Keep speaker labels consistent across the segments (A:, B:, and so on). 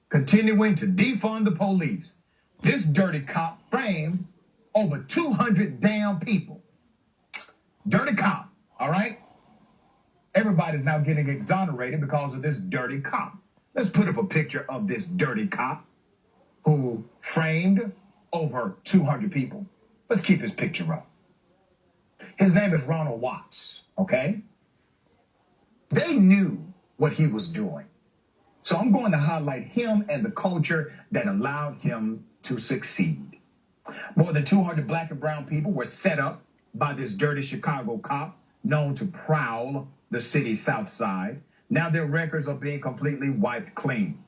A: continuing to defund the police. This dirty cop framed over 200 damn people. Dirty cop, all right? Everybody's now getting exonerated because of this dirty cop. Let's put up a picture of this dirty cop who framed over 200 people. Let's keep his picture up. His name is Ronald Watts, okay? They knew what he was doing. So I'm going to highlight him and the culture that allowed him to succeed. More than 200 black and brown people were set up by this dirty Chicago cop known to prowl the city's south side. Now their records are being completely wiped clean.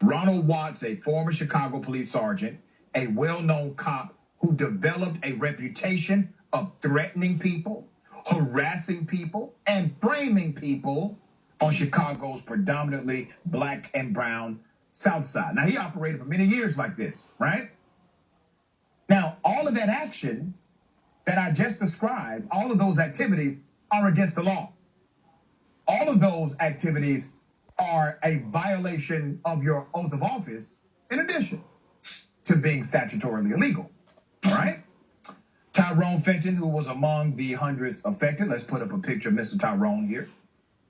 A: Ronald Watts, a former Chicago police sergeant, a well-known cop who developed a reputation of threatening people, harassing people, and framing people on Chicago's predominantly black and brown south side. Now, he operated for many years like this, right? Now, all of that action that I just described, all of those activities are against the law. All of those activities are a violation of your oath of office, in addition to being statutorily illegal, all right? Tyrone Fenton, who was among the hundreds affected. Let's put up a picture of Mr. Tyrone here,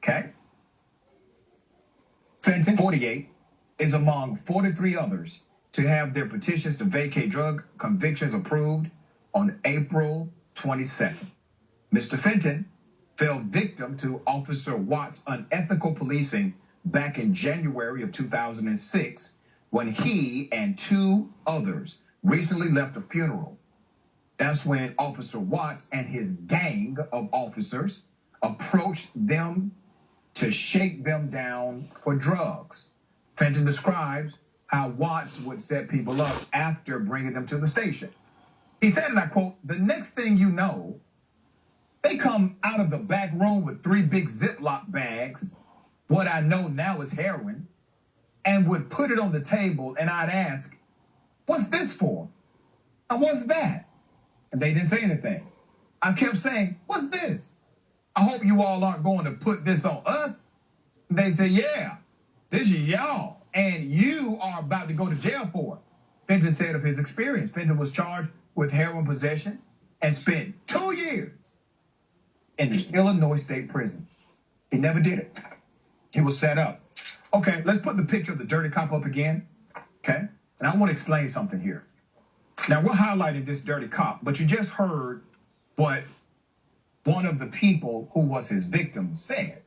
A: okay? Fenton, 48, is among 43 others to have their petitions to vacate drug convictions approved on April 22nd. Mr. Fenton fell victim to Officer Watts' unethical policing back in January of 2006 when he and two others recently left a funeral. That's when Officer Watts and his gang of officers approached them to shake them down for drugs. Fenton describes how Watts would set people up after bringing them to the station. He said, and I quote, "The next thing you know, they come out of the back room with 3 big Ziploc bags, what I know now is heroin, and would put it on the table, and I'd ask, what's this for? And what's that?" And they didn't say anything. I kept saying, "What's this? I hope you all aren't going to put this on us." And they said, "Yeah, this is y'all, and you are about to go to jail for it." Fenton said of his experience, Fenton was charged with heroin possession and spent 2 years in the Illinois State Prison. He never did it. He was set up. Okay, let's put the picture of the dirty cop up again, okay? And I want to explain something here. Now, we're highlighting this dirty cop, but you just heard what one of the people who was his victim said.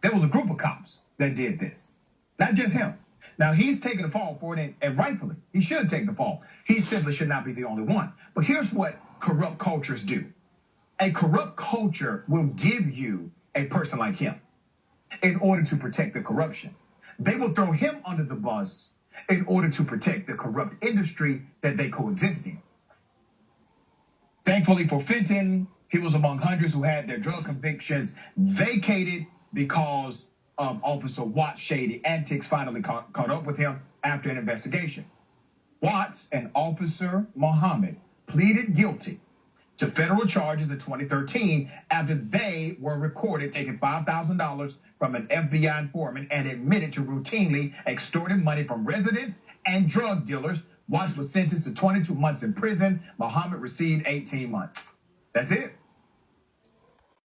A: There was a group of cops that did this, not just him. Now, he's taking the fall for it, and rightfully, he should take the fall. He simply should not be the only one. But here's what corrupt cultures do. A corrupt culture will give you a person like him in order to protect the corruption. They will throw him under the bus in order to protect the corrupt industry that they coexist in. Thankfully for Fenton, he was among hundreds who had their drug convictions vacated because of Officer Watts' shady antics finally caught up with him after an investigation. Watts and Officer Muhammad pleaded guilty to federal charges in 2013 after they were recorded taking $5,000 from an FBI informant and admitted to routinely extorting money from residents and drug dealers. Watts was sentenced to 22 months in prison. Muhammad received 18 months. That's it.